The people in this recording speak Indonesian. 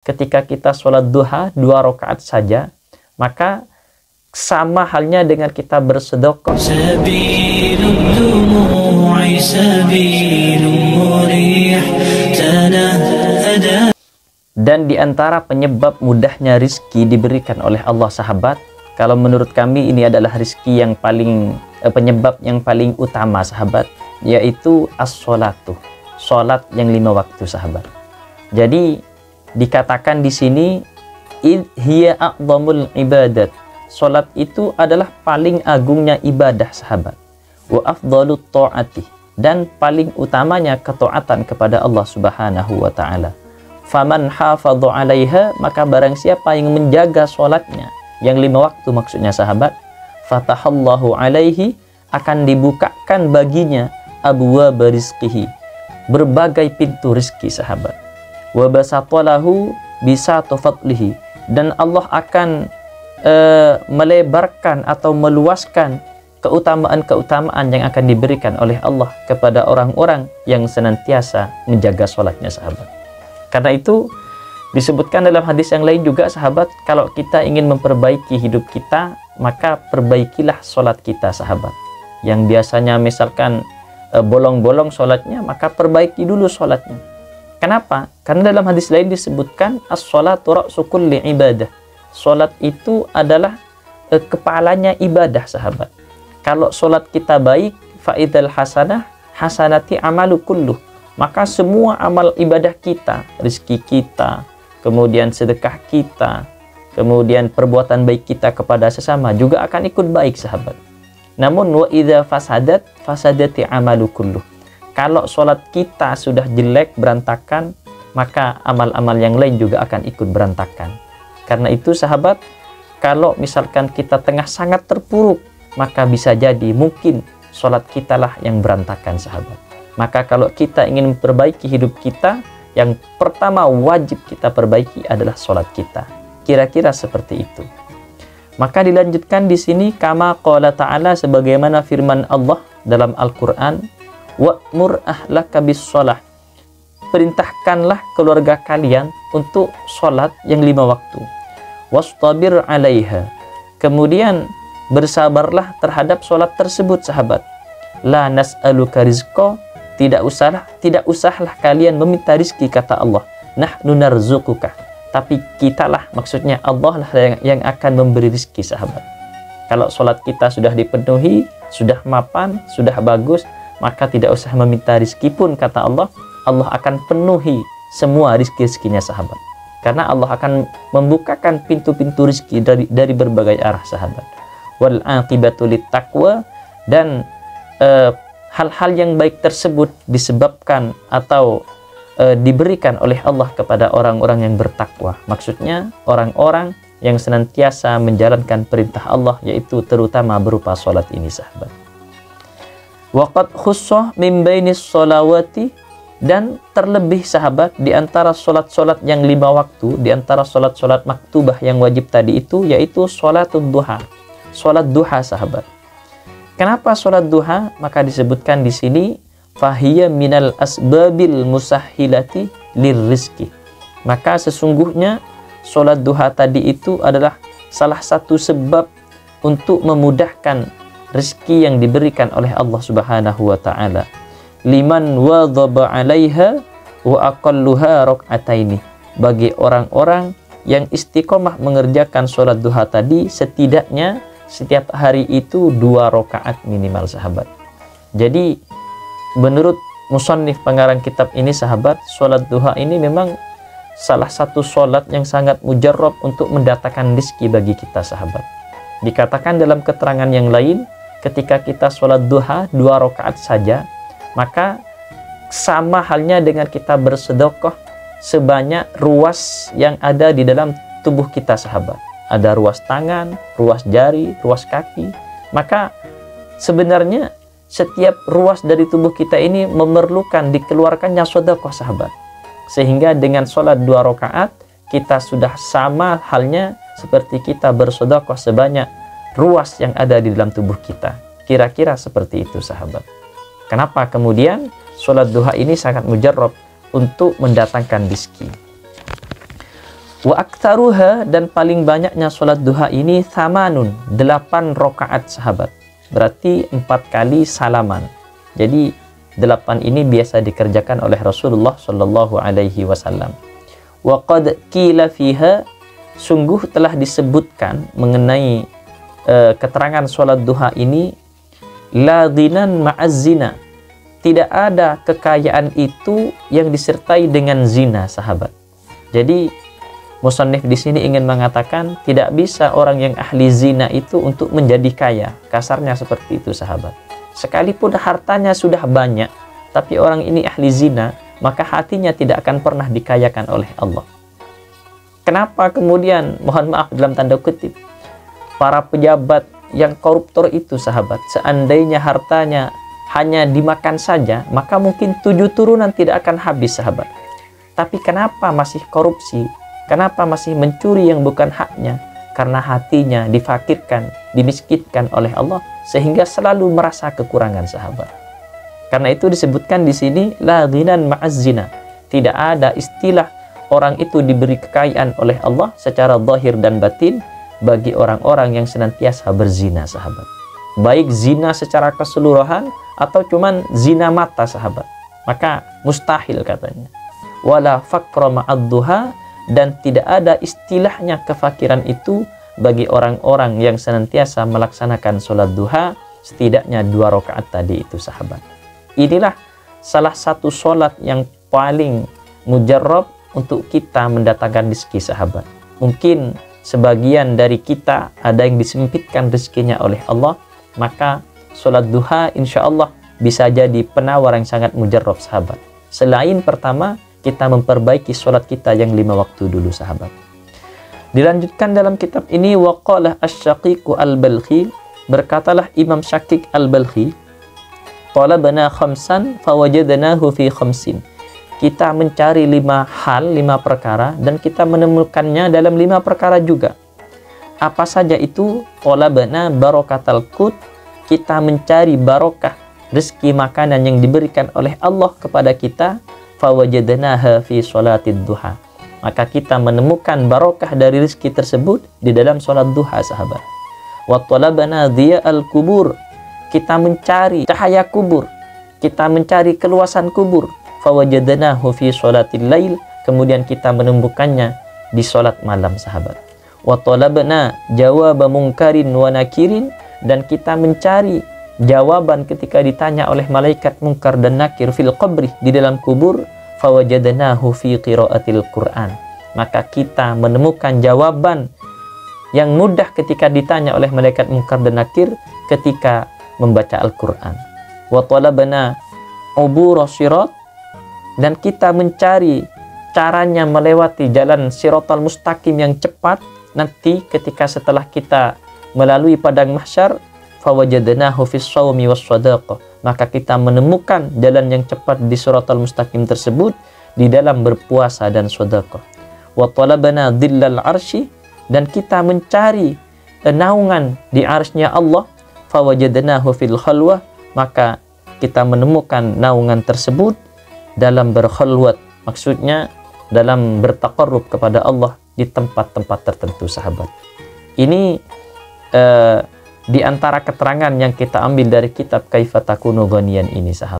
ketika kita sholat duha 2 rakaat saja, maka sama halnya dengan kita bersedekah. Dan di antara penyebab mudahnya rizki diberikan oleh Allah, sahabat, kalau menurut kami ini adalah rizki yang paling penyebab yang paling utama, sahabat, yaitu as-sholatu, sholat yang 5 waktu, sahabat. Jadi dikatakan di sini hiya a'dhamul ibadat, sholat itu adalah paling agungnya ibadah, sahabat. Wa afdalut ta'ati, dan paling utamanya ketaatan kepada Allah Subhanahu wa taala. Faman hafadhu 'alaiha, maka barang siapa yang menjaga sholatnya yang 5 waktu maksudnya, sahabat, fatahallahu 'alaihi, akan dibukakan baginya abwaab rizqihi, berbagai pintu rizki, sahabat. Wa basatalahu bisatu fadlihi, dan Allah akan melebarkan atau meluaskan keutamaan-keutamaan yang akan diberikan oleh Allah kepada orang-orang yang senantiasa menjaga sholatnya, sahabat. Karena itu disebutkan dalam hadis yang lain juga, sahabat, kalau kita ingin memperbaiki hidup kita, maka perbaikilah sholat kita, sahabat. Yang biasanya misalkan bolong-bolong sholatnya, maka perbaiki dulu sholatnya. Kenapa? Karena dalam hadis lain disebutkan as-sholatu ra'su kulli ibadah. Sholat itu adalah kepalanya ibadah, sahabat. Kalau sholat kita baik, fa'idal hasanah hasanati amalu kulluh, maka semua amal ibadah kita, rizki kita, kemudian sedekah kita, kemudian perbuatan baik kita kepada sesama juga akan ikut baik, sahabat. Namun wa idza fasadat fasadati amalu kulluh, kalau sholat kita sudah jelek, berantakan, maka amal-amal yang lain juga akan ikut berantakan. Karena itu, sahabat, kalau misalkan kita tengah sangat terpuruk, maka bisa jadi mungkin sholat kita lah yang berantakan, sahabat. Maka kalau kita ingin memperbaiki hidup kita, yang pertama wajib kita perbaiki adalah sholat kita. Kira-kira seperti itu. Maka dilanjutkan di sini, kama qala ta'ala, sebagaimana firman Allah dalam Al-Quran, wa'mur ahlaka bis sholah, perintahkanlah keluarga kalian untuk sholat yang 5 waktu. Wastabir 'alaiha, kemudian bersabarlah terhadap sholat tersebut, sahabat. La nas'aluka rizqa, tidak usahlah kalian meminta rizki, kata Allah. Nahnu narzuquka, tapi kitalah, maksudnya Allah lah yang akan memberi rizki, sahabat. Kalau sholat kita sudah dipenuhi, sudah mapan, sudah bagus, maka tidak usah meminta rizki pun, kata Allah. Allah akan penuhi semua rizki-rizkinya, sahabat. Karena Allah akan membukakan pintu-pintu rizki dari berbagai arah, sahabat. Wal aqibatu lit taqwa, dan hal-hal yang baik tersebut disebabkan atau diberikan oleh Allah kepada orang-orang yang bertakwa. Maksudnya orang-orang yang senantiasa menjalankan perintah Allah, yaitu terutama berupa sholat ini, sahabat. Waqad khussa min bainis sholawati, dan terlebih, sahabat, di antara sholat-sholat yang 5 waktu, di antara sholat-sholat maktubah yang wajib tadi itu, yaitu sholatul duha, sholat duha, sahabat. Kenapa sholat duha? Maka disebutkan di sini, fahiyya minal asbabil musahhilati lirrizki, maka sesungguhnya sholat duha tadi itu adalah salah satu sebab untuk memudahkan rezeki yang diberikan oleh Allah Subhanahu wa taala. Liman wadhaba 'alaiha wa aqalluha rak'ataini, bagi orang-orang yang istiqomah mengerjakan sholat duha tadi, setidaknya setiap hari itu 2 rakaat minimal, sahabat. Jadi menurut musannif pengarang kitab ini, sahabat, sholat duha ini memang salah satu sholat yang sangat mujarrab untuk mendatangkan rezeki bagi kita, sahabat. Dikatakan dalam keterangan yang lain, ketika kita sholat duha 2 rakaat saja, maka sama halnya dengan kita bersedekah sebanyak ruas yang ada di dalam tubuh kita, sahabat. Ada ruas tangan, ruas jari, ruas kaki. Maka sebenarnya setiap ruas dari tubuh kita ini memerlukan dikeluarkannya sedekah, sahabat. Sehingga dengan sholat 2 rakaat, kita sudah sama halnya seperti kita bersedekah sebanyak ruas yang ada di dalam tubuh kita. Kira-kira seperti itu, sahabat. Kenapa kemudian sholat duha ini sangat mujarrab untuk mendatangkan rezeki? Wa aktsaruha, dan paling banyaknya sholat duha ini 8 rakaat sahabat. Berarti 4 kali salaman. Jadi 8 ini biasa dikerjakan oleh Rasulullah Shallallahu Alaihi Wasallam. Wa qad qila fiha, sungguh telah disebutkan mengenai keterangan sholat duha ini, la ghinan ma'az zina, tidak ada kekayaan itu yang disertai dengan zina sahabat. Jadi musannif di sini ingin mengatakan tidak bisa orang yang ahli zina itu untuk menjadi kaya. Kasarnya seperti itu sahabat. Sekalipun hartanya sudah banyak, tapi orang ini ahli zina, maka hatinya tidak akan pernah dikayakan oleh Allah. Kenapa kemudian, mohon maaf dalam tanda kutip, para pejabat yang koruptor itu sahabat, seandainya hartanya hanya dimakan saja, maka mungkin 7 turunan tidak akan habis sahabat. Tapi kenapa masih korupsi? Kenapa masih mencuri yang bukan haknya? Karena hatinya difakirkan, dimiskinkan oleh Allah, sehingga selalu merasa kekurangan sahabat. Karena itu disebutkan di sini, la ghinan ma'az zina. Tidak ada istilah orang itu diberi kekayaan oleh Allah secara zahir dan batin bagi orang-orang yang senantiasa berzina sahabat. Baik zina secara keseluruhan atau cuman zina mata sahabat. Maka mustahil katanya. Wala faqra ma'ad duha, dan tidak ada istilahnya kefakiran itu bagi orang-orang yang senantiasa melaksanakan sholat duha setidaknya 2 rakaat tadi itu sahabat. Inilah salah satu sholat yang paling mujarrab untuk kita mendatangkan rezeki sahabat. Mungkin sebagian dari kita ada yang disempitkan rezekinya oleh Allah, maka sholat duha insya Allah bisa jadi penawar yang sangat mujarrab sahabat. Selain pertama, kita memperbaiki sholat kita yang 5 waktu dulu sahabat. Dilanjutkan dalam kitab ini, waqalah asy-Syaqiq al-Balkhi, berkatalah Imam Syaqiq al-Balkhi, talabna khamsan fawajadnahu fi khamsin. Kita mencari 5 hal, 5 perkara, dan kita menemukannya dalam 5 perkara juga. Apa saja itu? Talabna barakatal qut, kita mencari barokah rezeki makanan yang diberikan oleh Allah kepada kita. Fawajadnaha fi sholatid duha, maka kita menemukan barokah dari rezeki tersebut di dalam sholat duha sahabat. Wa talabna dhiya'al kubur, kita mencari cahaya kubur, kita mencari keluasan kubur. Fawajadnahu fi sholatil lail, kemudian kita menemukannya di sholat malam sahabat. Wa talabna jawaba munkarin wa nakirin, dan kita mencari jawaban ketika ditanya oleh malaikat munkar dan nakir fil qabri, di dalam kubur. Fawajadnahu fi qiraatil Qur'an, maka kita menemukan jawaban yang mudah ketika ditanya oleh malaikat munkar dan nakir ketika membaca Al-Qur'an. Wa talabna ubur sirat, dan kita mencari caranya melewati jalan siratal mustaqim yang cepat nanti ketika setelah kita melalui padang mahsyar. Fawajadnahu fis shaumi was shadaqah, maka kita menemukan jalan yang cepat di siratal mustaqim tersebut di dalam berpuasa dan sedekah. Wa talabna dhillal arsy, dan kita mencari naungan di arsy-Nya Allah. Fawajadnahu fil khalwah, maka kita menemukan naungan tersebut dalam berkhalwat, maksudnya dalam bertaqarrub kepada Allah di tempat-tempat tertentu sahabat. Ini di antara keterangan yang kita ambil dari kitab Kaifa Takunu Ghaniyan ini sahabat.